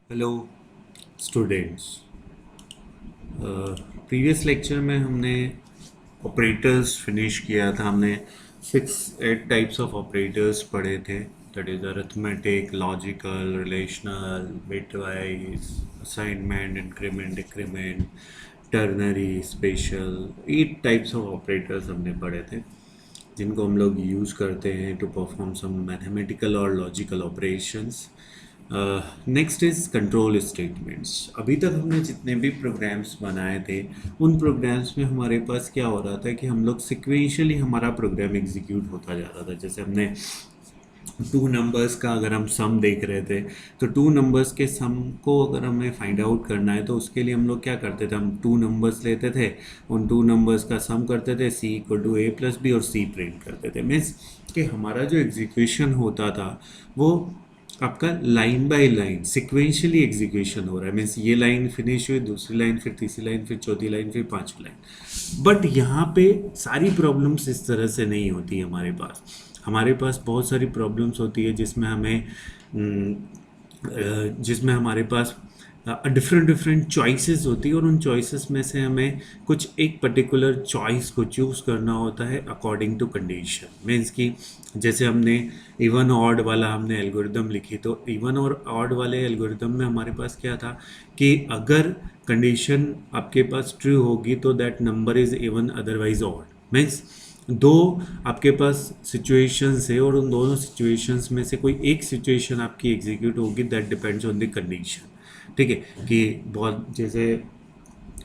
Hello students. Previous lecture में हमने operators finish किया था। हमने 6-8 टाइप्स ऑफ ऑपरेटर्स पढ़े थे। That is arithmetic, logical, relational, bitwise, assignment, increment, decrement, ternary, special. 8 types of operators हमने पढ़े थे जिनको हम लोग यूज़ करते हैं टू परफॉर्म सम मैथमेटिकल और logical operations. Next is control statements. अभी तक हमने जितने भी प्रोग्राम्स बनाए थे उन प्रोग्राम्स में हमारे पास क्या हो रहा था कि हम लोग सिक्वेंशियली हमारा प्रोग्राम एग्जीक्यूट होता जा रहा था। जैसे हमने टू नंबर्स का अगर हम सम देख रहे थे तो टू नंबर्स के सम को अगर हमें फाइंड आउट करना है तो उसके लिए हम लोग क्या करते थे, हम टू नंबर्स लेते थे, उन टू नंबर्स का सम करते थे, C equal to A plus B, और सी प्रिंट करते थे। मीन्स कि हमारा जो एग्जीक्यूशन होता था वो आपका line by line sequentially execution हो रहा है। मीन्स ये लाइन फिनिश हुई, दूसरी लाइन, फिर तीसरी लाइन, फिर चौथी लाइन, फिर पांचवी लाइन। बट यहाँ पे सारी प्रॉब्लम्स इस तरह से नहीं होती हमारे पास बहुत सारी प्रॉब्लम्स होती है जिसमें जिसमें हमारे पास डिफरेंट डिफरेंट चॉइसेस होती है, और उन चॉइसेस में से हमें कुछ एक पर्टिकुलर चॉइस को चूज़ करना होता है अकॉर्डिंग टू कंडीशन। मीन्स कि जैसे हमने इवन ऑड वाला हमने एल्गोरिदम लिखी, तो इवन और ऑड वाले एल्गोरिदम में हमारे पास क्या था कि अगर कंडीशन आपके पास ट्रू होगी तो that number is even, otherwise odd. Means दो आपके पास सिचुएशंस है और उन दोनों सिचुएशंस में से कोई एक सिचुएशन आपकी एग्जीक्यूट होगी, that depends on the condition. ठीक है, कि बहुत जैसे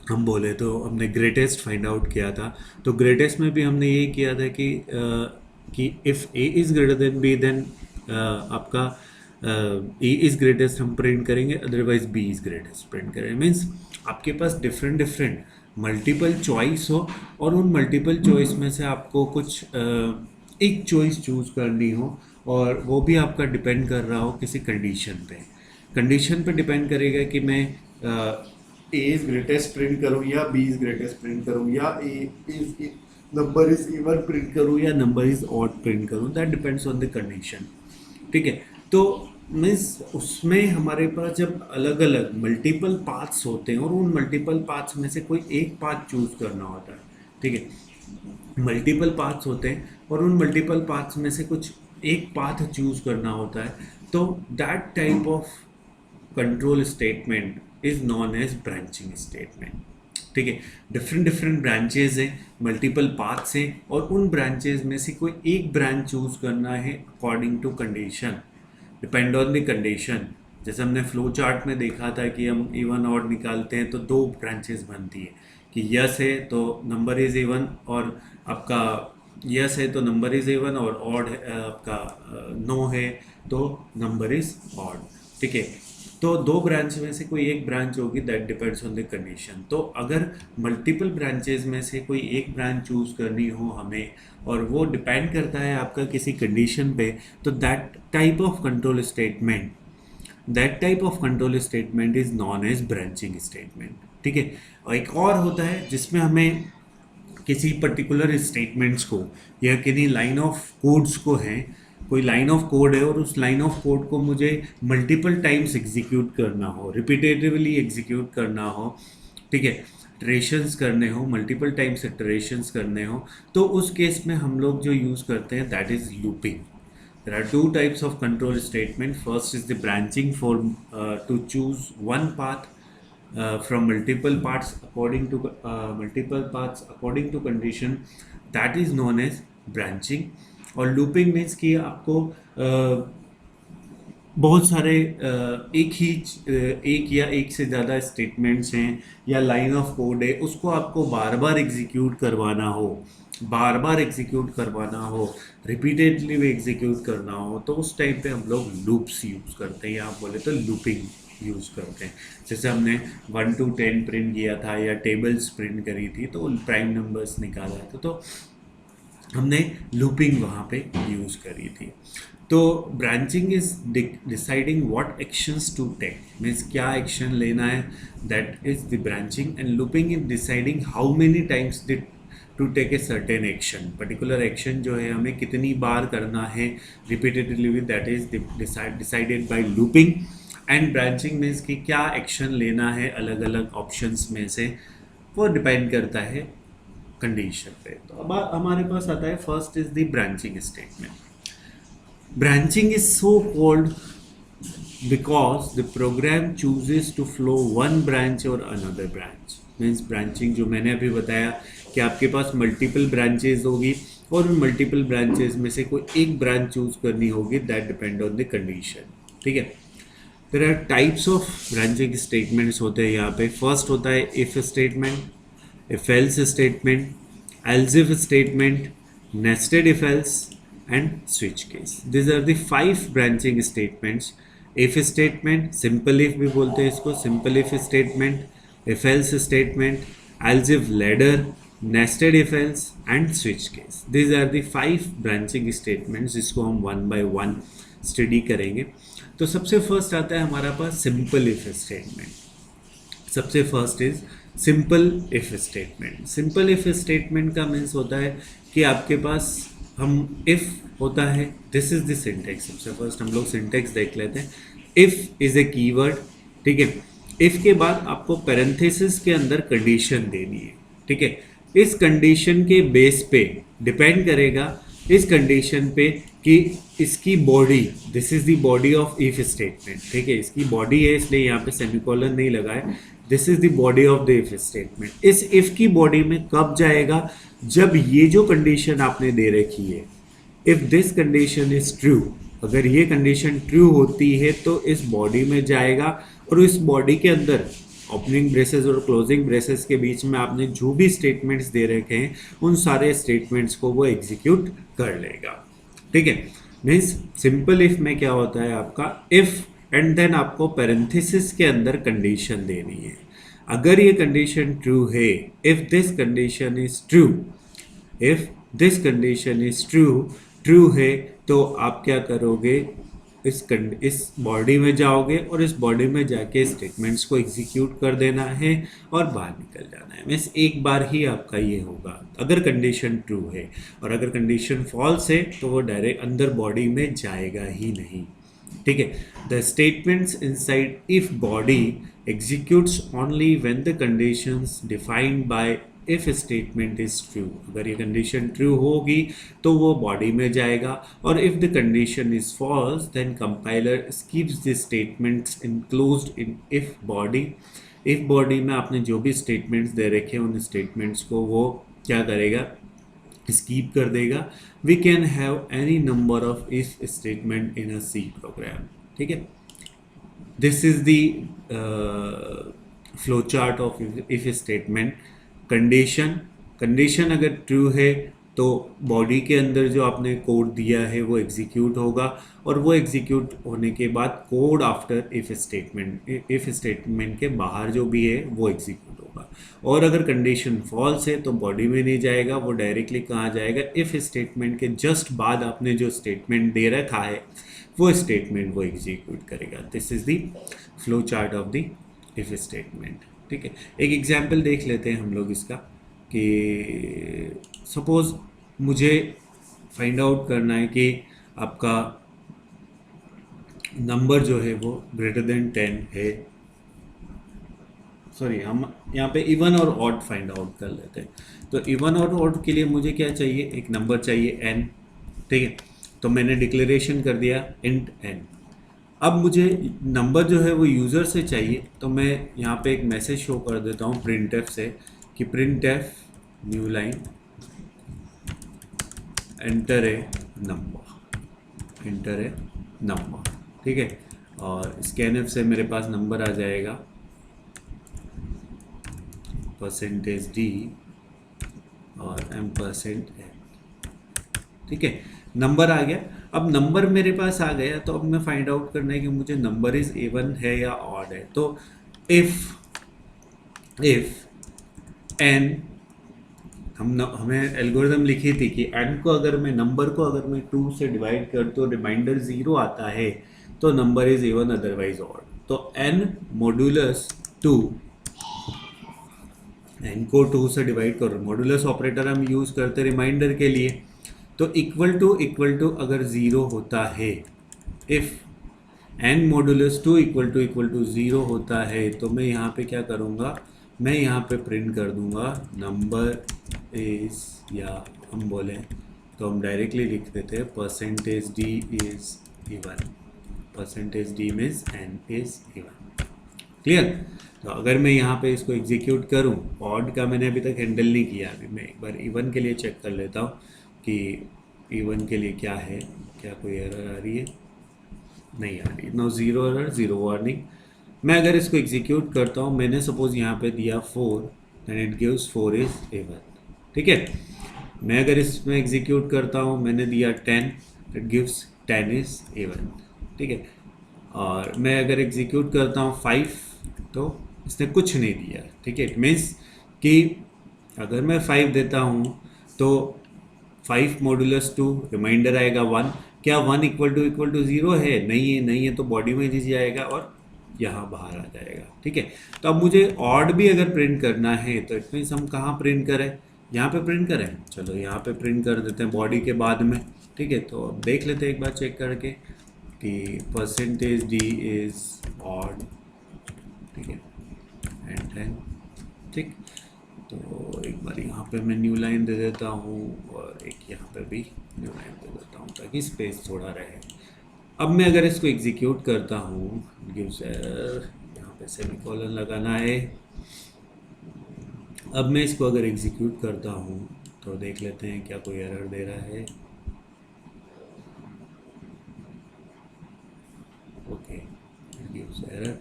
हम बोले तो हमने ग्रेटेस्ट फाइंड आउट किया था, तो ग्रेटेस्ट में भी हमने ये किया था कि if A is greater than B then आपका ए इज़ ग्रेटेस्ट हम प्रिंट करेंगे, otherwise B is greatest print करेंगे। मीन्स आपके पास डिफरेंट डिफरेंट मल्टीपल चॉइस हो और उन मल्टीपल चॉइस में से आपको कुछ एक चॉइस चूज़ करनी हो, और वो भी आपका डिपेंड कर रहा हो किसी कंडीशन पे डिपेंड करेगा कि मैं ए इज ग्रेटेस्ट प्रिंट करूँ या बी इज ग्रेटेस्ट प्रिंट करूँ, या A is number is even print करूँ या नंबर इज ऑड प्रिंट करूँ। That depends on the condition. ठीक है, तो मीन्स उसमें हमारे पास जब अलग अलग मल्टीपल पाथ्स होते हैं और उन मल्टीपल पाथ्स में से कोई एक पाथ चूज करना होता है। ठीक है, मल्टीपल पाथ्स होते हैं और उन मल्टीपल पाथ्स में से कुछ एक पाथ चूज करना होता है, तो that type of control statement is known as branching statement. ठीक है, डिफरेंट डिफरेंट ब्रांचेज हैं, मल्टीपल पाथ्स हैं, और उन ब्रांचेज में से कोई एक ब्रांच चूज करना है according to condition, depend on the condition. जैसे हमने फ्लो चार्ट में देखा था कि हम इवन ऑड निकालते हैं तो दो ब्रांचेस बनती है, कि यस है तो नंबर इज इवन, और आपका यस है तो नंबर इज इवन, और ऑड आपका नो है तो नंबर इज ऑड। ठीक है, तो दो ब्रांच में से कोई एक ब्रांच होगी, that depends on the condition. तो अगर मल्टीपल ब्रांचेज में से कोई एक ब्रांच चूज करनी हो हमें, और वो डिपेंड करता है आपका किसी कंडीशन पे, तो that type of control statement is known as branching statement. ठीक है, और एक और होता है जिसमें हमें किसी पर्टिकुलर स्टेटमेंट्स को या किसी लाइन ऑफ कोड्स को है, कोई लाइन ऑफ कोड है और उस लाइन ऑफ कोड को मुझे मल्टीपल टाइम्स एग्जीक्यूट करना हो, रिपीटेटिवली एग्जीक्यूट करना हो। ठीक है, इटरेशंस करने हो, मल्टीपल टाइम्स इटरेशंस करने हो, तो उस केस में हम लोग जो यूज़ करते हैं that is looping. There are two types of control statement. First is the branching for to choose one path from multiple paths according to condition. That is known as branching. और looping means कि आपको बहुत सारे एक या एक से ज़्यादा स्टेटमेंट्स हैं या लाइन ऑफ कोड है, उसको आपको बार बार एग्जीक्यूट करवाना हो, रिपीटेडली भी एग्जीक्यूट करना हो, तो उस टाइम पे हम लोग लूप्स यूज़ करते हैं, या आप बोले तो लूपिंग यूज़ करते हैं। जैसे हमने 1 to 10 प्रिंट किया था या टेबल्स प्रिंट करी थी, तो प्राइम नंबर्स निकाला था, तो हमने लूपिंग वहाँ पे यूज़ करी थी। तो branching is deciding what actions to take, means क्या एक्शन लेना है, that is the branching. And looping is deciding how many times to take a certain action, particular action जो है हमें कितनी बार करना है repetitively, that is decided by looping. And branching means कि क्या एक्शन लेना है अलग अलग ऑप्शंस में से, वो डिपेंड करता है कंडीशन पे। तो अब हमारे पास आता है first is the branching statement. Branching is so called because the program chooses to flow one branch or another branch। Means branching जो मैंने अभी बताया कि आपके पास मल्टीपल ब्रांचेज होगी और उन मल्टीपल ब्रांचेज में से कोई एक ब्रांच चूज करनी होगी, that depend on the condition. ठीक है, there are types of branching statements होते हैं यहाँ पे। फर्स्ट होता है if statement, if else statement, else if statement, nested if else and switch case। These are the 5 branching statements। if statement, simple if भी बोलते हैं इसको, simple if statement, if else statement, else if ladder, nested if else and switch case। These are the 5 branching statements जिसको हम one by one study करेंगे। तो सबसे first आता है हमारा पास सिंपल इफ स्टेटमेंट। सबसे first is simple if statement. Simple if statement का मीन्स होता है कि आपके पास हम इफ होता है, दिस इज द सिंटेक्स। सबसे फर्स्ट हम लोग सिंटेक्स देख लेते हैं। इफ इज ए कीवर्ड, ठीक है। इफ के बाद आपको पैरेंथेसिस के अंदर कंडीशन देनी है, ठीक है। इस कंडीशन के बेस पे डिपेंड करेगा इस कंडीशन पे कि इसकी body, this is the body of if statement, ठीक है। इसकी बॉडी है इसलिए यहाँ पे सेमीकोलन नहीं लगा है। This is the body of the if statement. इस इफ की बॉडी में कब जाएगा, जब ये जो कंडीशन आपने दे रखी है, if this condition is true, अगर ये कंडीशन ट्रू होती है तो इस बॉडी में जाएगा और इस बॉडी के अंदर ओपनिंग ब्रेसेस और क्लोजिंग ब्रेसेस के बीच में आपने जो भी स्टेटमेंट्स दे रखे हैं उन सारे स्टेटमेंट्स को वो एग्जीक्यूट कर लेगा, ठीक है। मीन्स सिंपल इफ में क्या होता है आपका इफ एंड देन आपको पैरेंथेसिस के अंदर कंडीशन देनी है। अगर ये कंडीशन ट्रू है, if this condition is true, if this condition is true है, तो आप क्या करोगे, इस बॉडी में जाओगे और इस बॉडी में जाके स्टेटमेंट्स को एग्जीक्यूट कर देना है और बाहर निकल जाना है। मीन्स एक बार ही आपका ये होगा अगर कंडीशन ट्रू है, और अगर कंडीशन फॉल्स है तो वो डायरेक्ट अंदर बॉडी में जाएगा ही नहीं, ठीक है। The statements inside if body executes only when the conditions defined by if statement is true. अगर ये कंडीशन ट्रू होगी तो वो बॉडी में जाएगा, और if the condition is false then compiler skips the statements enclosed in if body. If body में आपने जो भी स्टेटमेंट्स दे रखे हैं उन स्टेटमेंट्स को वो क्या करेगा, स्कीप कर देगा। We can have any number of if statement in a C program, ठीक है। This is the flow chart of if statement. Condition अगर ट्रू है तो बॉडी के अंदर जो आपने कोड दिया है वो एग्जीक्यूट होगा, और वो एग्जीक्यूट होने के बाद कोड आफ्टर इफ स्टेटमेंट के बाहर जो भी है वो एग्जीक्यूट होगा। और अगर कंडीशन फॉल्स है तो बॉडी में नहीं जाएगा, वो डायरेक्टली कहाँ जाएगा, इफ स्टेटमेंट के जस्ट बाद आपने जो स्टेटमेंट दे रखा है वो स्टेटमेंट वो एग्जीक्यूट करेगा। This is the flow chart of the if statement, ठीक है। एक एग्जाम्पल देख लेते हैं हम लोग इसका कि सपोज मुझे फाइंड आउट करना है कि आपका नंबर जो है वो ग्रेटर देन 10 है। सॉरी, हम यहाँ पे इवन और ऑड फाइंड आउट कर लेते हैं। तो इवन और ऑड के लिए मुझे क्या चाहिए, एक नंबर चाहिए n, ठीक है। तो मैंने डिक्लेरेशन कर दिया इंट n। अब मुझे नंबर जो है वो यूज़र से चाहिए, तो मैं यहाँ पे एक मैसेज शो कर देता हूँ printf से कि printf new line enter a number, ठीक है। और स्कैनफ से मेरे पास नंबर आ जाएगा %d और m%n, ठीक है। नंबर आ गया। अब नंबर मेरे पास आ गया तो अब मैं फाइंड आउट करना है कि मुझे नंबर इज इवन है या ऑड है। तो इफ n, हमें एल्गोरिथम लिखी थी कि n को अगर मैं नंबर को अगर मैं 2 से डिवाइड कर तो रिमाइंडर 0 आता है तो number is even otherwise odd. तो n मॉड्यूलस 2, n को 2 से डिवाइड करो, मॉड्यूलस ऑपरेटर हम यूज करते रिमाइंडर के लिए। तो इक्वल टू अगर 0 होता है, n modulus two equal to zero होता है तो मैं यहाँ पे क्या करूँगा, मैं यहाँ पे प्रिंट कर दूँगा नंबर इज़, या हम बोलें तो हम डायरेक्टली लिख देते हैं percentage d is even, percentage d means n is even. Clear. तो अगर मैं यहाँ पे इसको एग्जीक्यूट करूँ, ऑड का मैंने अभी तक हैंडल नहीं किया, अभी मैं एक बार इवन के लिए चेक कर लेता हूँ कि इवन के लिए क्या है, क्या कोई एरर आ रही है, नहीं आ रही, no zero error, zero warning. मैं अगर इसको एग्जीक्यूट करता हूँ, मैंने सपोज यहाँ पे दिया 4 and it gives 4 is even. ठीक है। मैं अगर इसमें एग्जीक्यूट करता हूँ, मैंने दिया 10, इट गिव्स 10 इज इवन। ठीक है। और मैं अगर एग्जीक्यूट करता हूँ 5, तो इसने कुछ नहीं दिया। ठीक है। इट मीन्स कि अगर मैं 5 देता हूँ तो 5 मॉडुलस 2 रिमाइंडर आएगा 1। क्या 1 इक्वल टू 0 है? नहीं है, नहीं है तो बॉडी में जी जाएगा और यहाँ बाहर आ जाएगा। ठीक है। तो अब मुझे ऑड भी अगर प्रिंट करना है तो इट मीन्स हम कहाँ प्रिंट करें, यहाँ पे प्रिंट करें। चलो यहाँ पे प्रिंट कर देते हैं बॉडी के बाद में। ठीक है। तो अब देख लेते हैं एक बार चेक करके कि परसेंटेज डी इज ऑड। ठीक है। एंड 10। ठीक। तो एक बार यहाँ पे मैं न्यू लाइन दे देता हूँ और एक यहाँ पे भी न्यू लाइन दे देता हूँ ताकि स्पेस थोड़ा रहे। अब मैं अगर इसको एग्जीक्यूट करता हूँ, गिव्स एरर, यहाँ पे सेमीकोलन लगाना है। अब मैं इसको अगर एग्जीक्यूट करता हूँ तो देख लेते हैं क्या कोई एरर दे रहा है। Okay, gives error.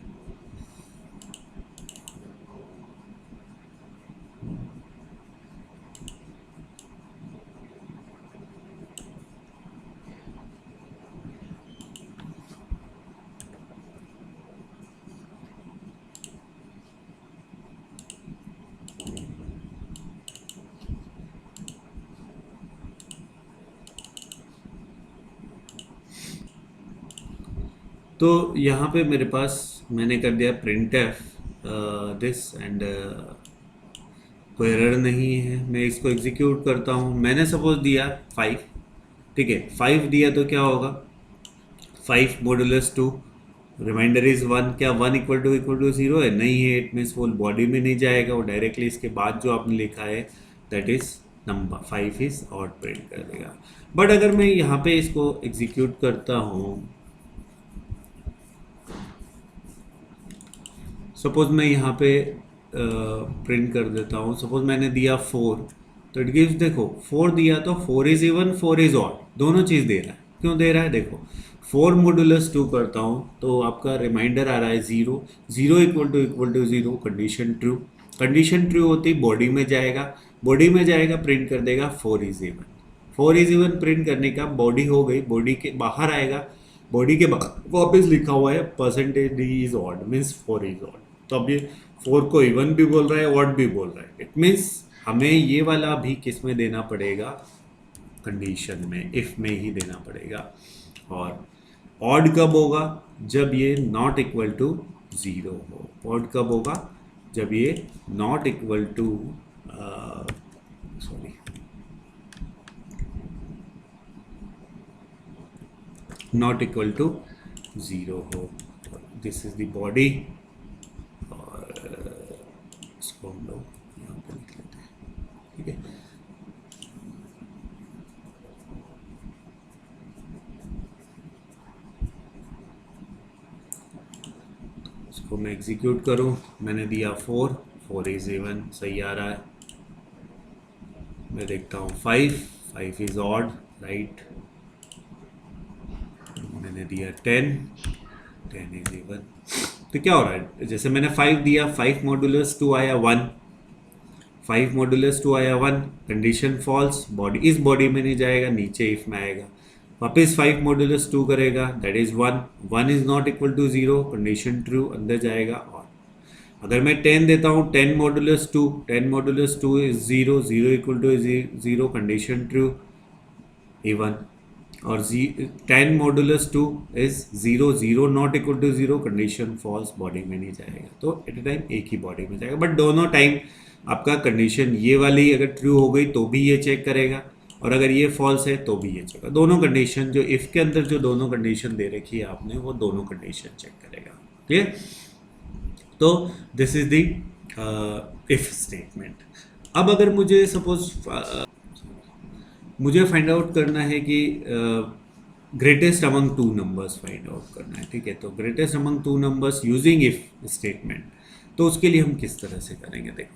तो यहाँ पे मेरे पास मैंने कर दिया प्रिंट एफ दिस एंड कोई एरर नहीं है। मैं इसको एग्जीक्यूट करता हूँ, मैंने सपोज दिया 5। ठीक है। 5 दिया तो क्या होगा, 5 मॉडुलस 2 रिमाइंडर इज 1। क्या 1 इक्वल टू 0 है? नहीं है। इट मीन्स वो बॉडी में नहीं जाएगा, वो डायरेक्टली इसके बाद जो आपने लिखा है that is number 5 is odd print कर देगा। बट अगर मैं यहाँ पे इसको एग्जीक्यूट करता हूँ, सपोज मैं यहाँ पे प्रिंट कर देता हूँ, सपोज मैंने दिया 4 तो इट गिव्स, देखो 4 दिया तो 4 इज इवन, 4 इज ऑड, दोनों चीज़ दे रहा है। क्यों दे रहा है? देखो 4 मॉडुलस 2 करता हूँ तो आपका रिमाइंडर आ रहा है 0, 0 equal to 0, condition true. Condition true होती बॉडी में जाएगा, बॉडी में जाएगा प्रिंट कर देगा 4 is even. 4 is even print करने का बॉडी हो गई, बॉडी के बाहर आएगा, बॉडी के बाहर वापस लिखा हुआ है percentage D is odd, means 4 is odd. तो अब ये 4 को इवन भी बोल रहा है, ऑड भी बोल रहा है। इट मीन्स हमें ये वाला भी किस में देना पड़ेगा, कंडीशन में, इफ में ही देना पड़ेगा। और ऑड कब होगा? जब ये नॉट इक्वल टू 0 हो। ऑड कब होगा? जब ये not equal to sorry not equal to 0 हो। दिस इज द बॉडी और इसको हम लोग यहाँ पर लिख लेते हैं। ठीक है। इसको मैं एग्जीक्यूट करूँ, मैंने दिया 4, 4 इज इवन, सही आ रहा है। मैं देखता हूँ 5, 5 इज ऑड, राइट। मैंने दिया 10, 10 इज इवन। तो क्या हो रहा है, जैसे मैंने 5 दिया, 5 मॉडुलस 2 आया 1, 5 मॉडुलस 2 आया 1, कंडीशन फॉल्स, बॉडी इस बॉडी में नहीं जाएगा, नीचे इफ में आएगा। वापस 5 मॉडुलस 2 करेगा, that is 1, 1 is not equal to 0, condition true, अंदर जाएगा। और अगर मैं 10 देता हूँ, 10 modulus 2, 10 modulus 2 is 0, 0 equal to 0, condition true, even. और 10 modulus 2 is 0, 0 not equal to 0, condition false, body में नहीं जाएगा। तो एट ए टाइम एक ही बॉडी में जाएगा, बट दोनों टाइम आपका कंडीशन ये वाली अगर ट्रू हो गई तो भी ये चेक करेगा, और अगर ये फॉल्स है तो भी ये चेक, दोनों कंडीशन जो इफ़ के अंदर जो दोनों कंडीशन दे रखी है आपने वो दोनों कंडीशन चेक करेगा। क्लियर? तो this is the if statement. अब अगर मुझे सपोज मुझे फाइंड आउट करना है कि greatest among two numbers find out करना है, ठीक है, तो greatest among two numbers using if statement, तो उसके लिए हम किस तरह से करेंगे देखो।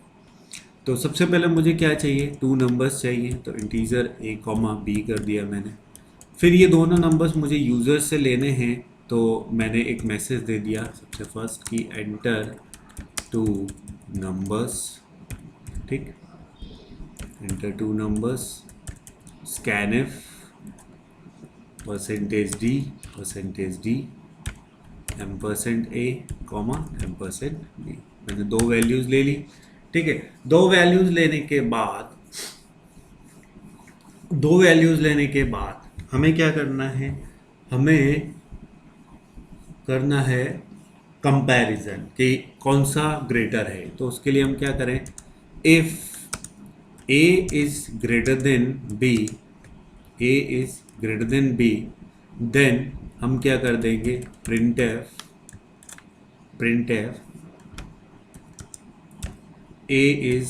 तो सबसे पहले मुझे क्या चाहिए, टू नंबर्स चाहिए, तो इंटीजर a कॉमा बी कर दिया मैंने। फिर ये दोनों नंबर्स मुझे यूज़र से लेने हैं, तो मैंने एक मैसेज दे दिया सबसे फर्स्ट कि एंटर टू नंबर्स, ठीक, enter two numbers, scanf percentage D ampersand A comma ampersand B. मैंने दो वैल्यूज़ ले ली, ठीक है। दो वैल्यूज़ लेने के बाद हमें क्या करना है, हमें करना है कंपैरिजन कि कौन सा ग्रेटर है। तो उसके लिए हम क्या करें, if a is greater than b, then हम क्या कर देंगे, printf a is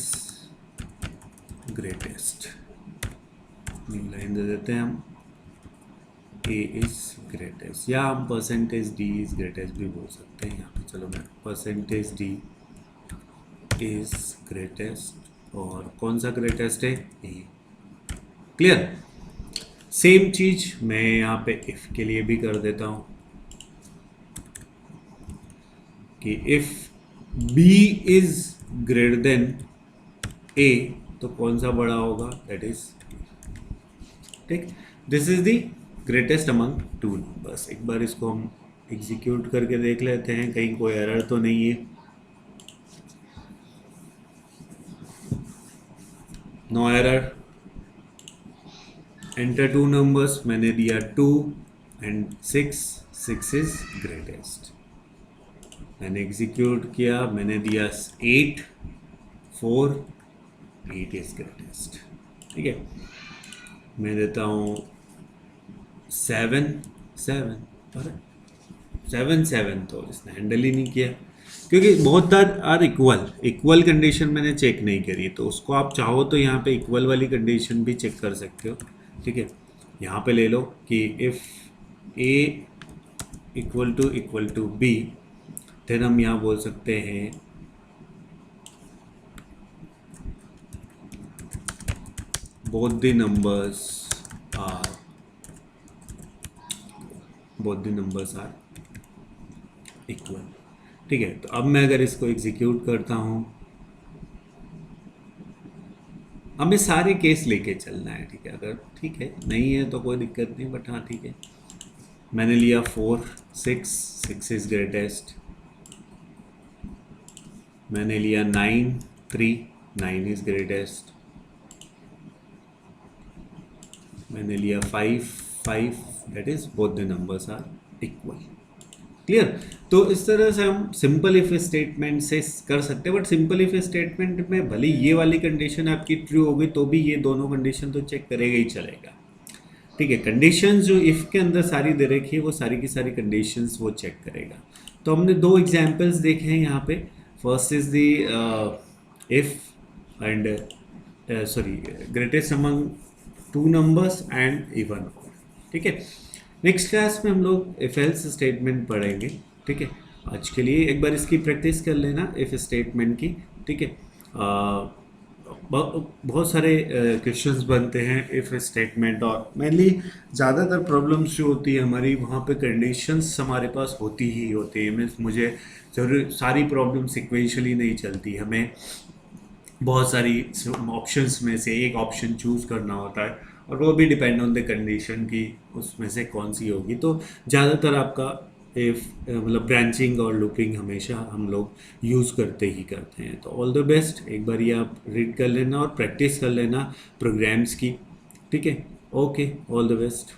greatest, line दे देते हैं हम, a इज ग्रेटेस्ट, या हम परसेंटेज d इज ग्रेटेस्ट भी बोल सकते हैं यहाँ पे। चलो मैं परसेंटेज d इज ग्रेटेस्ट, और कौन सा ग्रेटेस्ट है, a। क्लियर? सेम चीज मैं यहाँ पे इफ के लिए भी कर देता हूँ कि if b is greater then a, तो कौन सा बड़ा होगा, दैट इज, ठीक। This is the greatest among two numbers. एक बार इसको हम एग्जीक्यूट करके देख लेते हैं, कहीं कोई एरर तो नहीं है, no error. Enter two numbers मैंने दिया 2 एंड 6 इज ग्रेटेस्ट। मैंने एग्जीक्यूट किया, मैंने दिया 8 इज ग्रेटेस्ट, ठीक है। मैं देता हूँ 7 तो इसने हैंडल ही नहीं किया, क्योंकि बहुत आर इक्वल कंडीशन मैंने चेक नहीं करी। तो उसको आप चाहो तो यहाँ पे इक्वल वाली कंडीशन भी चेक कर सकते हो, ठीक है। यहाँ पे ले लो कि if a equal to b, then हम यहाँ बोल सकते हैं both the numbers are equal, ठीक है। तो अब मैं अगर इसको एग्जीक्यूट करता हूँ, हमें सारे केस लेके चलना है, ठीक है। अगर ठीक है नहीं है तो कोई दिक्कत नहीं, बट हाँ ठीक है। मैंने लिया 4 6 इज ग्रेटेस्ट, मैंने लिया 9 इज ग्रेटेस्ट, मैंने लिया 5 that is both the numbers are equal. Clear? तो इस तरह से हम सिंपल इफ स्टेटमेंट से कर सकते हैं, बट सिंपल इफ स्टेटमेंट में भले ये वाली कंडीशन आपकी ट्रू होगी तो भी ये दोनों कंडीशन तो चेक करेगा ही चलेगा, ठीक है। कंडीशंस जो इफ के अंदर सारी दे रखी है वो सारी की सारी कंडीशंस वो चेक करेगा। तो हमने दो एग्जांपल्स देखे हैं यहाँ पे। First is the if and greatest among two numbers and even, ठीक है। नेक्स्ट क्लास में हम लोग इफ एल्स स्टेटमेंट पढ़ेंगे, ठीक है। आज के लिए एक बार इसकी प्रैक्टिस कर लेना इफ स्टेटमेंट की, ठीक है। बहुत सारे क्वेश्चंस बनते हैं इफ स्टेटमेंट, और मेनली ज़्यादातर प्रॉब्लम्स जो होती है हमारी वहाँ पे कंडीशंस हमारे पास होती ही होती है। मीन्स मुझे जरूर सारी प्रॉब्लम सिक्वेंशली नहीं चलती, हमें बहुत सारी ऑप्शंस में से एक ऑप्शन चूज़ करना होता है, और वो भी डिपेंड ऑन द कंडीशन की उसमें से कौन सी होगी। तो ज़्यादातर आपका इफ मतलब ब्रांचिंग और लूपिंग हमेशा हम लोग यूज़ करते हैं। तो ऑल द बेस्ट, एक बार ये आप रीड कर लेना और प्रैक्टिस कर लेना प्रोग्राम्स की, ठीक है। Okay, all the best.